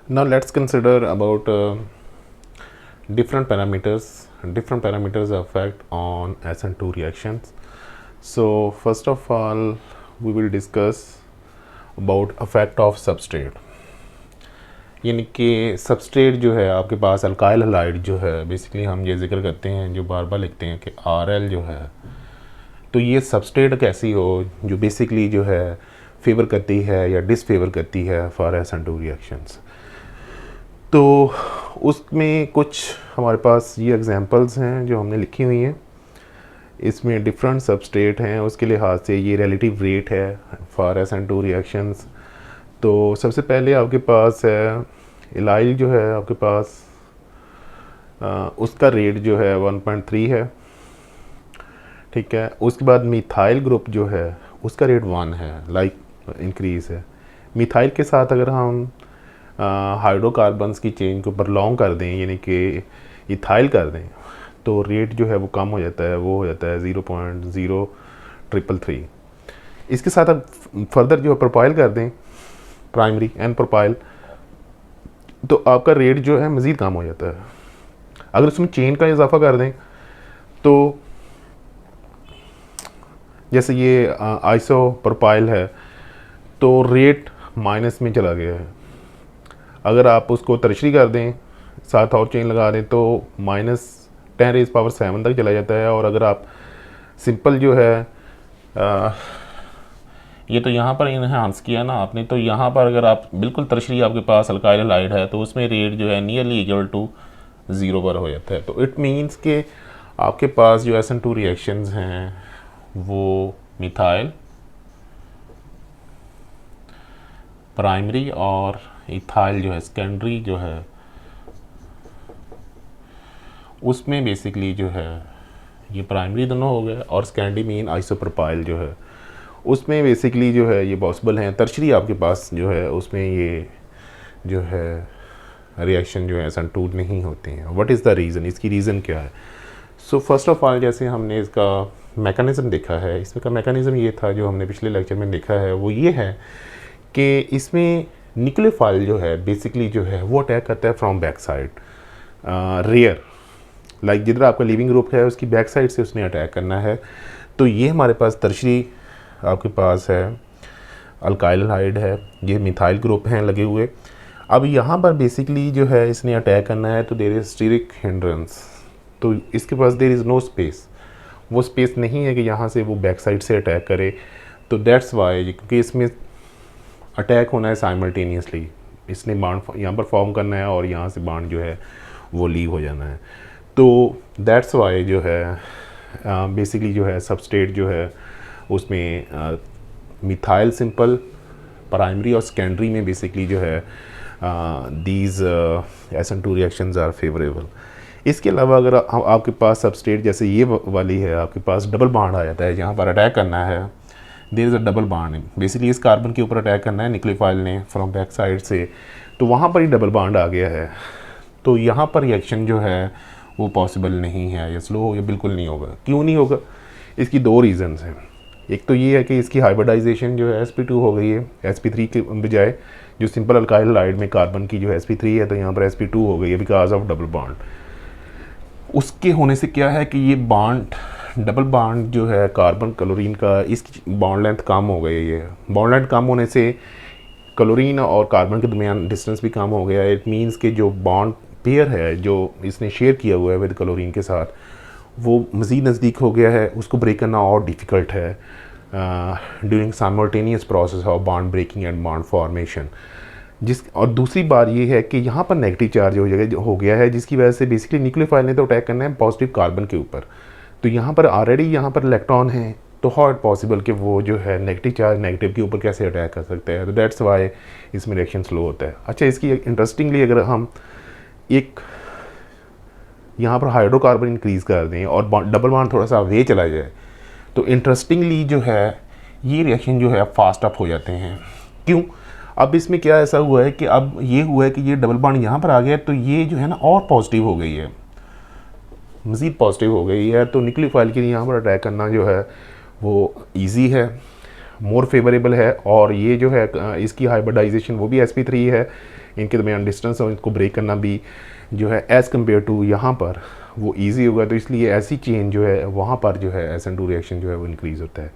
Now let's consider about different parameters. Different parameters affect on SN2 reactions. So first of all, we will discuss about effect of substrate. यानी कि substrate जो है आपके पास alkyl halide जो है, basically हम ये जिक्र करते हैं, जो बार बार लिखते हैं कि RL जो है, तो ये सबस्ट्रेट कैसी हो जो बेसिकली जो है फेवर करती है या डिसफेवर करती है फॉर SN2 रिएक्शंस। तो उसमें कुछ हमारे पास ये एग्जांपल्स हैं जो हमने लिखी हुई हैं। इसमें डिफरेंट सबस्ट्रेट हैं, उसके लिहाज से ये रिलेटिव रेट है फॉर SN2 रिएक्शंस। तो सबसे पहले आपके पास है इलाइल जो है आपके पास, उसका रेट जो है 1.3 है, ठीक है। उसके बाद मिथाइल ग्रुप जो है उसका रेट 1 है, लाइक इंक्रीज है। मिथाइल के साथ अगर हम हाइड्रोकार्बन्स की चेन को प्रलॉन्ग कर दें, यानी कि इथाइल कर दें, तो रेट जो है वो कम हो जाता है, वो हो जाता है 0.0333। इसके साथ अब फर्दर जो है प्रोपाइल कर दें, प्राइमरी एन प्रोपाइल, तो आपका रेट जो है मज़ीद कम हो जाता है। अगर उसमें चेन का इजाफा कर दें तो जैसे ये आइसो प्रोपाइल है तो रेट माइनस में चला गया है। अगर आप उसको तरशरी कर दें, साथ और चेन लगा दें, तो -10⁻⁷ तक चला जाता है। और अगर आप सिंपल जो है ये तो यहाँ पर इन्हांस किया ना आपने, तो यहाँ पर अगर आप बिल्कुल तरशरी आपके पास अल्काइल हलाइड है तो उसमें रेट जो है नियरली इक्वल टू 0 पर हो जाता है। तो इट मीन्स कि आपके पास जो SN2 रिएक्शंस हैं वो मिथाइल, प्राइमरी और इथाइल जो है सेकेंडरी जो है, उसमें बेसिकली जो है ये प्राइमरी दोनों हो गए और सेकेंडरी मीन आइसोप्रोपाइल जो है उसमें बेसिकली जो है ये पॉसिबल हैं। टर्शरी आपके पास जो है उसमें ये जो है रिएक्शन जो है SN2 नहीं होते हैं। व्हाट इज़ द रीज़न, इसकी रीज़न क्या है? सो फर्स्ट ऑफ ऑल, जैसे हमने इसका मैकेनिज़्म देखा है, इसमें का मैकेनिज़्म ये था जो हमने पिछले लेक्चर में देखा है, वो ये है कि इसमें न्यूक्लियोफाइल जो है बेसिकली जो है वो अटैक करता है from back side, rear, like जिधर आपका लिविंग ग्रुप है उसकी बैक साइड से उसने अटैक करना है। तो ये हमारे पास टर्शरी आपके पास है अल्काइल हाइड है, ये मिथाइल ग्रुप हैं लगे हुए। अब यहाँ पर बेसिकली जो है इसने अटैक करना है तो देयर इज स्टीरिक हिंड्रेंस, तो इसके पास देयर इज़ नो स्पेस, वो स्पेस नहीं है कि यहाँ से वो बैक साइड से अटैक करे। तो दैट्स वाई, क्योंकि इसमें अटैक होना है साइमल्टेनियसली, इसने बाउंड यहाँ पर फॉर्म करना है और यहाँ से बाउंड जो है वो लीव हो जाना है। तो दैट्स वाई जो है बेसिकली जो है सबस्ट्रेट जो है उसमें मिथाइल सिंपल, प्राइमरी और सेकेंडरी में बेसिकली जो है these SN2 reactions are favourable. इसके अलावा अगर आपके पास सबस्ट्रेट जैसे ये वाली है, आपके पास डबल बॉन्ड आ जाता है, जहाँ पर अटैक करना है, there is a double bond, basically इस कार्बन के ऊपर अटैक करना है न्यूक्लियोफाइल ने फ्रॉम बैक साइड से, तो वहाँ पर ही डबल बॉन्ड आ गया है। तो यहाँ पर रिएक्शन जो है वो पॉसिबल नहीं है, या स्लो या बिल्कुल नहीं होगा। क्यों नहीं होगा? इसकी दो रीज़न्स हैं। एक तो ये है कि इसकी हाइब्रिडाइजेशन जो है sp2 हो गई है sp3 के बजाय, जो सिंपल अल्काइल हलाइड में कार्बन की जो sp3 है तो यहाँ पर sp2 हो गई है बिकॉज ऑफ डबल बॉन्ड। उसके होने से क्या है कि ये बॉन्ड, डबल बॉन्ड जो है कार्बन क्लोरीन का, इसकी बॉन्ड लेंथ कम हो गई है। बॉन्ड लेंथ कम होने से क्लोरीन और कार्बन के दरमियान डिस्टेंस भी कम हो गया है। इट मीन्स कि जो बॉन्ड पेयर है जो इसने शेयर किया हुआ है विद क्लोरीन के साथ, वो मज़ीद नज़दीक हो गया है, उसको ब्रेक करना और डिफ़िकल्ट है during simultaneous process of bond breaking and bond formation. और दूसरी बात ये है कि यहाँ पर नेगेटिव चार्ज हो गया है, जिसकी वजह से बेसिकली न्यूक्लियोफाइल ने तो अटैक करना है पॉजिटिव कार्बन के ऊपर, तो यहाँ पर ऑलरेडी यहाँ पर इलेक्ट्रॉन है, तो हाउ इट पॉसिबल कि वो जो है नेगेटिव चार्ज नेगेटिव के ऊपर कैसे अटैक कर सकता है? तो दैट्स वाई इसमें रिएक्शन स्लो होता है। अच्छा, इसकी इंटरेस्टिंगली अगर हम एक यहाँ पर हाइड्रोकार्बन इंक्रीज़ कर दें और डबल बॉन्ड थोड़ा सा वे चला जाए, तो इंटरेस्टिंगली जो है ये रिएक्शन जो है फास्ट अप हो जाते हैं। क्यों? अब इसमें क्या ऐसा हुआ है कि अब ये हुआ है कि ये डबल बॉन्ड यहाँ पर आ गया, तो ये जो है ना और पॉजिटिव हो गई है, मज़ीद पॉजिटिव हो गई है, तो न्यूक्लियोफाइल के लिए यहाँ पर अटैक करना जो है वो ईजी है। मोर फेवरेबल है। और ये जो है इसकी हाइब्रिडाइजेशन वो भी sp3 है, इनके दरमियान डिस्टेंस और इसको ब्रेक करना भी जो है एज़ कम्पेयर टू यहाँ पर वो ईजी होगा। तो इसलिए ऐसी चेन जो है वहाँ पर जो है SN2 रिएक्शन जो है वो इंक्रीज़ होता है।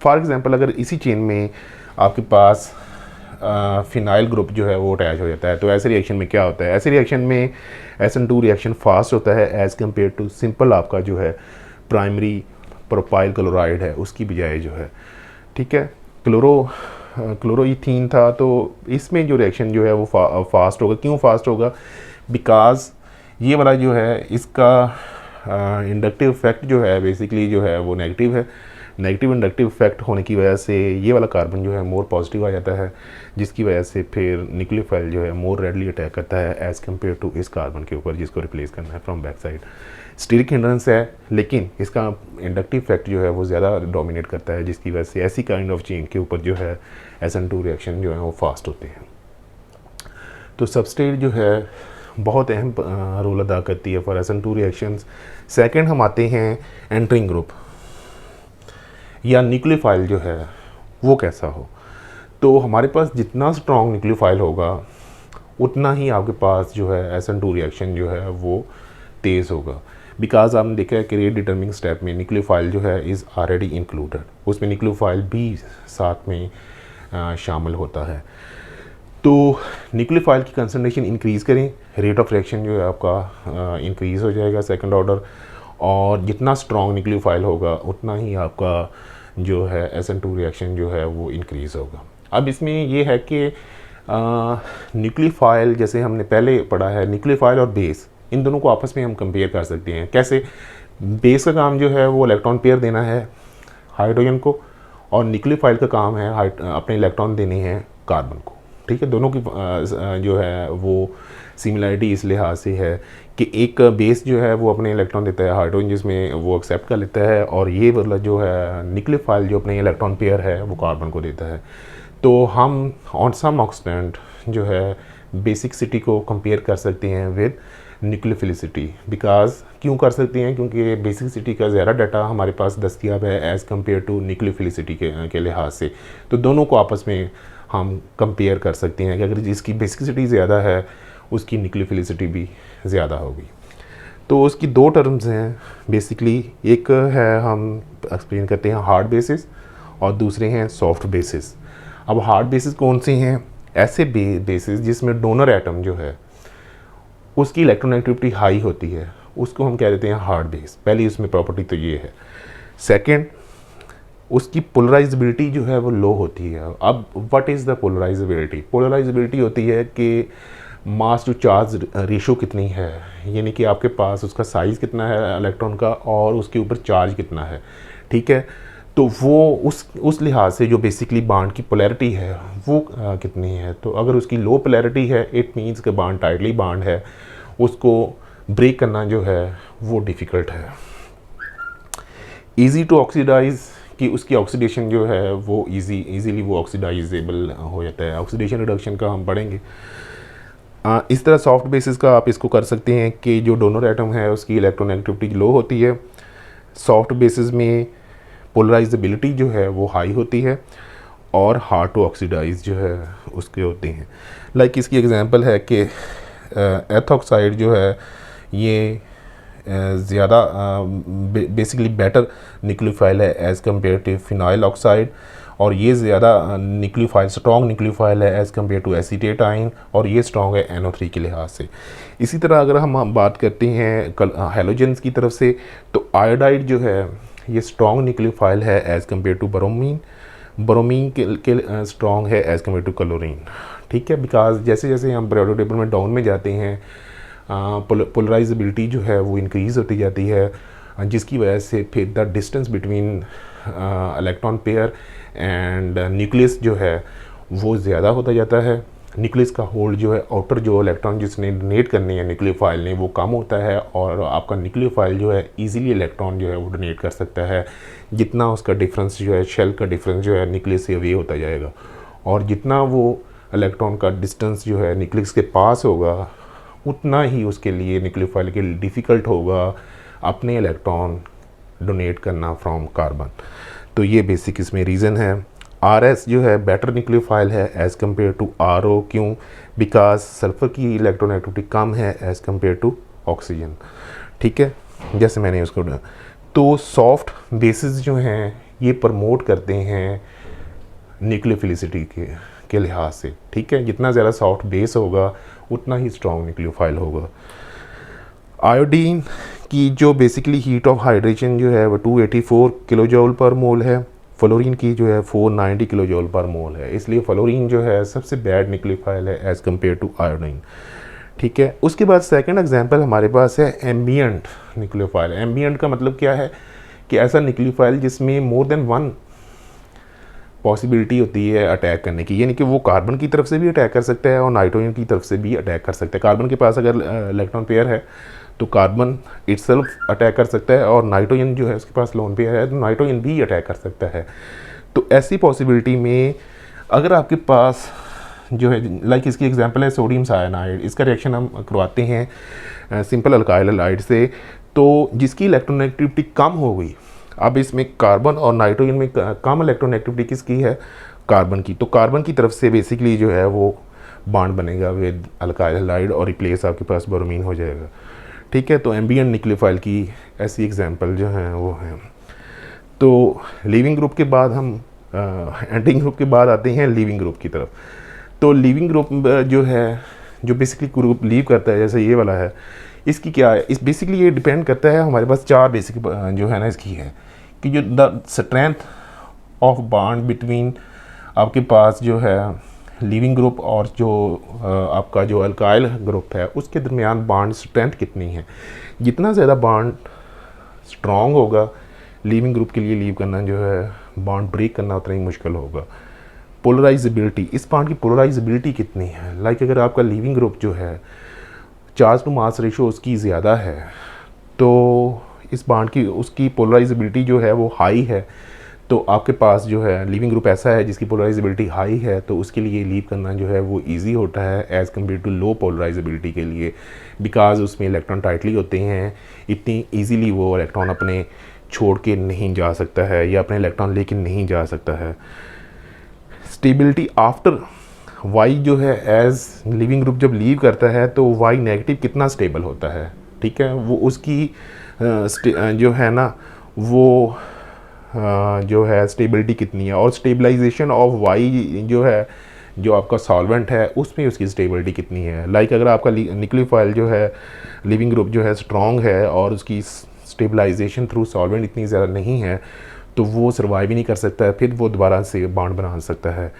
फॉर एग्ज़ाम्पल अगर इसी चेन में आपके पास फिनाइल ग्रुप जो है वो अटैच हो जाता है, तो ऐसे रिएक्शन में क्या होता है, ऐसे रिएक्शन में SN2 रिएक्शन फास्ट होता है एज़ कम्पेयर टू सिंपल आपका जो है प्राइमरी प्रोपाइल क्लोराइड है उसकी बजाय जो है। ठीक है, क्लोरोईथीन था, तो इसमें जो रिएक्शन जो है वो फास्ट होगा। क्यों फास्ट होगा? बिकॉज ये वाला जो है इसका इंडक्टिव इफेक्ट जो है बेसिकली जो है वो नेगेटिव है। नेगेटिव इंडक्टिव इफेक्ट होने की वजह से ये वाला कार्बन जो है मोर पॉजिटिव आ जाता है, जिसकी वजह से फिर न्यूक्लियोफाइल जो है मोर रेडली अटैक करता है एज़ कम्पेयर टू इस कार्बन के ऊपर जिसको रिप्लेस करना है from back side. Steric hindrance है, लेकिन इसका इंडक्टिव इफेक्ट जो है वो ज़्यादा डोमिनेट करता है, जिसकी वजह से ऐसी काइंड ऑफ चेन के ऊपर जो है SN2 रिएक्शन जो है वो फास्ट होते हैं। तो सबस्ट्रेट जो है बहुत अहम रोल अदा करती है फॉर SN2 रिएक्शंस। सेकंड हम आते हैं एंटरिंग ग्रुप या न्यूक्लियोफाइल जो है वो कैसा हो। तो हमारे पास जितना स्ट्रॉन्ग न्यूक्लियोफाइल होगा उतना ही आपके पास जो है SN2 रिएक्शन जो है वो तेज़ होगा। बिकॉज आपने देखा है कि रेट डिटर्मिंग स्टेप में न्यूक्लियोफाइल जो है इज़ ऑलरेडी इंक्लूडेड, उसमें न्यूक्लियोफाइल भी साथ में शामिल होता है। तो न्यूक्लियोफाइल की कंसंट्रेशन इंक्रीज़ करें, रेट ऑफ रिएक्शन जो है आपका इंक्रीज़ हो जाएगा सेकंड ऑर्डर, और जितना स्ट्रॉन्ग न्यूक्लियोफाइल होगा उतना ही आपका जो है SN2 रिएक्शन जो है वो इंक्रीज़ होगा। अब इसमें ये है कि न्यूक्लियोफाइल जैसे हमने पहले पढ़ा है, न्यूक्लियोफाइल और बेस इन दोनों को आपस में हम कंपेयर कर सकते हैं। कैसे? बेस का काम जो है वो इलेक्ट्रॉन पेयर देना है हाइड्रोजन को, और न्यूक्लियोफाइल का काम है अपने इलेक्ट्रॉन देने हैं कार्बन को। ठीक है, दोनों की जो है वो सिमिलरिटी इस लिहाज से है कि एक बेस जो है वो अपने इलेक्ट्रॉन देता है हाइड्रोजन जिसमें वो एक्सेप्ट कर लेता है, और ये वाला जो है न्यूक्लियोफाइल जो अपने इलेक्ट्रॉन पेयर है वो कार्बन को देता है। तो हम ऑन सम एक्सटेंट जो है बेसिसिटी को कंपेयर कर सकते हैं विद न्यूक्लियोफिलिसिटी। बिकॉज क्यों कर सकते हैं? क्योंकि बेसिसिटी का ज़्यादा डाटा हमारे पास दस्तियाब है एज़ कम्पेयर टू न्यूक्लियोफिलिसिटी के लिहाज से। तो दोनों को आपस में हम कंपेयर कर सकते हैं कि अगर जिसकी बेसिसिटी ज़्यादा है उसकी न्यूक्लियोफिलिसिटी भी ज़्यादा होगी। तो उसकी दो टर्म्स हैं बेसिकली, एक है हम एक्सप्लेन करते हैं हार्ड बेसिस और दूसरे हैं सॉफ्ट बेसिस। अब हार्ड बेसिस कौन से हैं? ऐसे बेसिस जिसमें डोनर एटम जो है उसकी इलेक्ट्रोनेगेटिविटी हाई होती है, उसको हम कह देते हैं हार्ड बेस। पहली उसमें प्रॉपर्टी तो ये है। सेकंड, उसकी पोलराइजेबिलिटी जो है वो लो होती है। अब what is the polarisability? Polarisability होती है कि मास टू चार्ज रेशो कितनी है, यानी कि आपके पास उसका साइज़ कितना है इलेक्ट्रॉन का और उसके ऊपर चार्ज कितना है। ठीक है, तो वो उस लिहाज से जो बेसिकली बांड की पोलैरिटी है वो कितनी है। तो अगर उसकी लो पोलैरिटी है इट मीन्स कि बांड टाइटली बांड है, उसको ब्रेक करना जो है वो डिफ़िकल्ट है। इजी टू ऑक्सीडाइज कि उसकी ऑक्सीडेशन जो है वो इजीली वो ऑक्सीडाइजेबल हो जाता है। ऑक्सीडेशन रिडक्शन का हम पढ़ेंगे। इस तरह सॉफ्ट बेसिस का आप इसको कर सकते हैं कि जो डोनर एटम है उसकी इलेक्ट्रोनेगेटिविटी लो होती है, सॉफ्ट बेसिस में पोलराइजेबिलिटी जो है वो हाई होती है और हार्ड टू ऑक्सीडाइज जो है उसके होते हैं। लाइक इसकी एग्जांपल है कि एथॉक्साइड जो है ये ज़्यादा बेसिकली बेटर न्यूक्लियोफाइल है as compare to phenyl oxide, और ये ज़्यादा न्यूक्लियोफाइल स्ट्रॉन्ग न्यूक्लियोफाइल है as compare to acetate ion, और ये स्ट्रॉन्ग है NO3 के लिहाज से। इसी तरह अगर हम बात करते हैं हैलोजेंस की तरफ से, तो आयोडाइड जो है ये स्ट्रॉन्ग न्यूक्लियोफाइल है as compare to bromine. Bromine के स्ट्रॉन्ग है एज़ कम्पेयर टू क्लोरीन। ठीक है, बिकॉज जैसे जैसे हम पीरियोडिक टेबल में डाउन में जाते हैं पोलराइजेबिलिटी जो है वो इंक्रीज़ होती जाती है, जिसकी वजह से फिर the distance between electron pair and nucleus जो है वो ज़्यादा होता जाता है। न्यूक्लियस का होल्ड जो है आउटर जो इलेक्ट्रॉन जिसने डोनेट करने हैं न्यूक्लियोफाइल ने वो कम होता है, और आपका न्यूक्लियोफाइल जो है इजीली इलेक्ट्रॉन जो है वो डोनेट कर सकता है। जितना उसका डिफरेंस जो है शेल का डिफरेंस जो है न्यूक्लियस से अवे होता जाएगा, और जितना वो इलेक्ट्रॉन का डिस्टेंस जो है न्यूक्लियस के पास होगा उतना ही उसके लिए न्यूक्लियोफाइल के लिए डिफ़िकल्ट होगा अपने इलेक्ट्रॉन डोनेट करना फ्रॉम कार्बन। तो ये बेसिक इसमें रीज़न है। RS जो है बेटर न्यूक्लियोफाइल है एज़ कम्पेयर टू RO। क्यों? बिकॉज सल्फ़र की इलेक्ट्रोनेगेटिविटी कम है एज़ कम्पेयर टू ऑक्सीजन। ठीक है, जैसे मैंने उसको तो सॉफ्ट बेसिस जो हैं ये प्रमोट करते हैं न्यूक्लियोफिलिसिटी के लिहाज से। ठीक है, जितना ज़्यादा सॉफ्ट बेस होगा उतना ही स्ट्रॉन्ग न्यूक्लियोफाइल होगा। आयोडीन की जो बेसिकली हीट ऑफ हाइड्रेशन जो है वो 284 किलो जूल पर मोल है। फ्लोरीन की जो है 490 किलो जूल पर मोल है। इसलिए फ्लोरीन जो है सबसे बैड न्यूक्लियोफाइल है एज़ कम्पेयर टू आयोडीन। ठीक है, उसके बाद सेकंड एग्जांपल हमारे पास है एम्बिएंट न्यूक्लियोफाइल। एम्बिएंट का मतलब क्या है कि ऐसा न्यूक्लियोफाइल जिसमें मोर देन वन पॉसिबिलिटी होती है अटैक करने की, यानी कि वो कार्बन की तरफ से भी अटैक कर सकता है और नाइट्रोजन की तरफ से भी अटैक कर सकता है। कार्बन के पास अगर इलेक्ट्रॉन पेयर है तो कार्बन इटसेल्फ अटैक कर सकता है, और नाइट्रोजन जो है उसके पास लोन पेयर है तो नाइट्रोजन भी अटैक कर सकता है। तो ऐसी पॉसिबिलिटी में अगर आपके पास जो है लाइक इसकी एग्जांपल है सोडियम साइनाइड, इसका रिएक्शन हम करवाते हैं सिंपल अल्काइल हैलाइड से, तो जिसकी इलेक्ट्रोनेगेटिविटी कम हो गई। अब इसमें कार्बन और नाइट्रोजन में कम इलेक्ट्रोनेगेटिविटी किसकी है? कार्बन की। तो कार्बन की तरफ से बेसिकली जो है वो बॉन्ड बनेगा विद अल्काइल हैलाइड और रिप्लेस आपके पास ब्रोमीन हो जाएगा। ठीक है, तो एम्बिएंट न्यूक्लियोफाइल की ऐसी एग्जांपल जो हैं वो हैं। तो लीविंग ग्रुप के बाद हम एंटिंग ग्रुप के बाद आते हैं लीविंग ग्रुप की तरफ। तो लीविंग ग्रुप जो है जो बेसिकली ग्रुप लीव करता है, जैसे ये वाला है, इसकी क्या है, इस बेसिकली ये डिपेंड करता है, हमारे पास चार बेसिक जो है ना इसकी है कि जो the strength of bond between आपके पास जो है लीविंग ग्रुप और जो आपका जो अल्काइल ग्रुप है उसके दरमियान बॉन्ड स्ट्रेंथ कितनी है। जितना ज़्यादा बॉन्ड स्ट्रॉन्ग होगा लीविंग ग्रुप के लिए लीव करना जो है बॉन्ड ब्रेक करना उतना ही मुश्किल होगा। पोलराइजेबिलिटी, इस बॉन्ड की पोलराइजेबिलिटी कितनी है, लाइक अगर आपका लीविंग ग्रुप जो है चार्ज टू मास रेशो उसकी ज़्यादा है तो इस बॉन्ड की उसकी पोलराइजेबिलिटी जो है वो हाई है, तो आपके पास जो है लीविंग ग्रुप ऐसा है जिसकी पोलराइजेबिलिटी हाई है तो उसके लिए लीव करना जो है वो इजी होता है as compare to low polarizability के लिए, बिकॉज उसमें इलेक्ट्रॉन टाइटली होते हैं, इतनी ईजीली वो इलेक्ट्रॉन अपने छोड़ के नहीं जा सकता है या अपने इलेक्ट्रॉन लेके नहीं जा सकता है। स्टेबिलिटी आफ्टर वाई जो है एज लिविंग ग्रुप जब लीव करता है तो वाई नेगेटिव कितना स्टेबल होता है। ठीक है, वो उसकी जो है ना वो जो है स्टेबिलिटी कितनी है, और स्टेबलाइजेशन ऑफ वाई जो है जो आपका सॉल्वेंट है उसमें उसकी स्टेबिलिटी कितनी है। लाइक अगर आपका न्यूक्लियोफाइल जो है लिविंग ग्रुप जो है स्ट्रॉन्ग है और उसकी स्टेबलाइजेशन थ्रू सॉल्वेंट इतनी ज़्यादा नहीं है तो वो सर्वाइव ही नहीं कर सकता है, फिर वो दोबारा से बॉन्ड बना सकता है।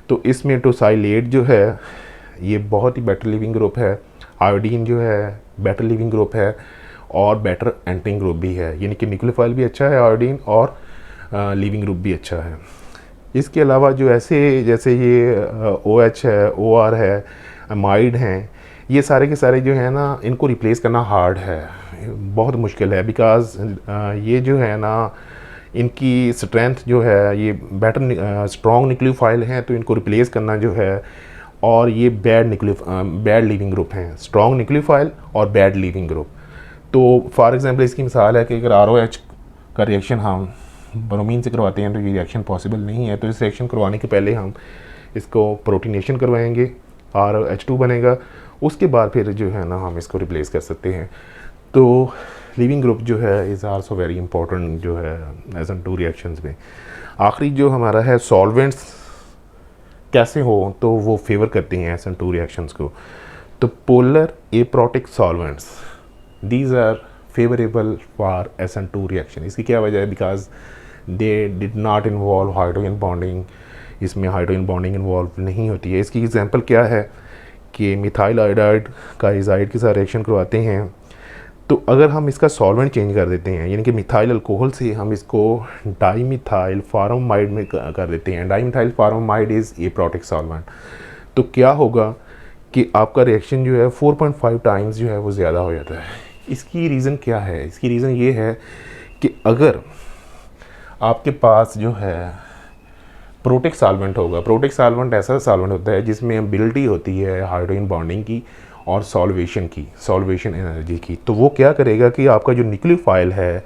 तो इसमें टोसाइलेट जो है ये बहुत ही बेटर लिविंग ग्रुप है, आयोडीन जो है बेटर लिविंग ग्रुप है और बेटर एंटिंग ग्रुप भी है, यानी कि न्यूक्लियोफाइल भी अच्छा है आयोडीन और लिविंग ग्रुप भी अच्छा है। इसके अलावा जो ऐसे जैसे ये OH है, OR है, अमाइड हैं, ये सारे के सारे जो है ना इनको रिप्लेस करना हार्ड है, बहुत मुश्किल है, बिकॉज ये जो है ना इनकी स्ट्रेंथ जो है ये बेटर स्ट्रॉन्ग न्यूक्लियोफाइल हैं तो इनको रिप्लेस करना जो है, और ये बैड लिविंग ग्रुप हैं, स्ट्रॉन्ग न्यूक्लियोफाइल और बैड लिविंग ग्रुप। तो फॉर एग्जांपल इसकी मिसाल है कि अगर ROH का रिएक्शन हम ब्रोमीन से करवाते हैं तो ये रिएक्शन पॉसिबल नहीं है, तो इस रिएक्शन करवाने के पहले हम इसको प्रोटीनेशन करवाएंगे, ROH2 बनेगा, उसके बाद फिर जो है ना हम इसको रिप्लेस कर सकते हैं। तो लिविंग ग्रुप जो है इज़ आल्सो वेरी इंपॉर्टेंट जो है SN2 रिएक्शंस में। आखिरी जो हमारा है सॉल्वेंट्स कैसे हो तो वो फेवर करते हैं SN2 रिएक्शंस को। तो polar aprotic solvents these are favourable for SN2 reaction. इसकी क्या वजह है, because they did not involve hydrogen bonding, इसमें हाइड्रोजन बॉन्डिंग इन्वॉल्व नहीं होती है। इसकी एग्जांपल क्या है कि मिथाइल आयोडाइड का इजाइड के साथ रिएक्शन करवाते हैं तो अगर हम इसका सॉल्वेंट चेंज कर देते हैं, यानी कि मिथाइल अल्कोहल से हम इसको डाईमिथाइल फॉर्मामाइड में कर देते हैं, dimethyl formamide is aprotic solvent, तो क्या होगा कि आपका रिएक्शन जो है 4.5 टाइम्स जो है वो ज़्यादा हो जाता है। इसकी रीज़न क्या है, इसकी रीज़न ये है कि अगर आपके पास जो है प्रोटिक सॉल्वेंट होगा, प्रोटिक सॉल्वेंट ऐसा सॉल्वेंट होता है जिसमें एबिलिटी होती है हाइड्रोजन बॉन्डिंग की और सॉल्वेशन एनर्जी की, तो वो क्या करेगा कि आपका जो न्यूक्लियोफाइल है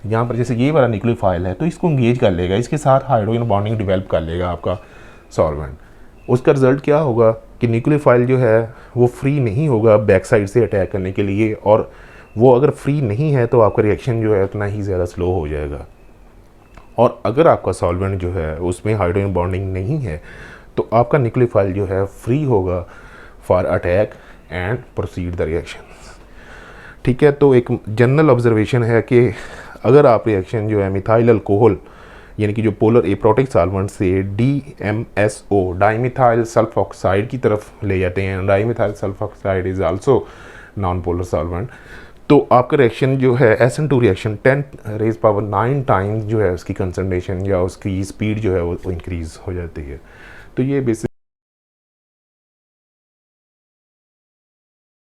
यहाँ पर जैसे ये वाला न्यूक्लियोफाइल है तो इसको इंगेज कर लेगा, इसके साथ हाइड्रोजन बॉन्डिंग डेवलप कर लेगा आपका सॉल्वेंट। उसका रिजल्ट क्या होगा कि न्यूक्लियोफाइल जो है वो फ्री नहीं होगा बैक साइड से अटैक करने के लिए, और वो अगर फ्री नहीं है तो आपका रिएक्शन जो है उतना ही ज़्यादा स्लो हो जाएगा। और अगर आपका सॉल्वेंट जो है उसमें हाइड्रोजन बॉन्डिंग नहीं है तो आपका न्यूक्लियोफाइल जो है फ्री होगा for attack and proceed the reaction. ठीक है, तो एक जनरल ऑब्जर्वेशन है कि अगर आप रिएक्शन जो है मिथाइल अल्कोहल यानी कि जो पोलर एप्रोटिक सॉल्वेंट से DMSO डाइमिथाइल सल्फोक्साइड की तरफ ले जाते हैं, dimethyl sulphoxide is also known polar solvent, तो आपका रिएक्शन जो है SN2 रिएक्शन 10⁻⁹ टाइम्स जो है उसकी कंसंट्रेशन या उसकी स्पीड जो है वो इंक्रीज़ हो जाती है। तो ये बेसिक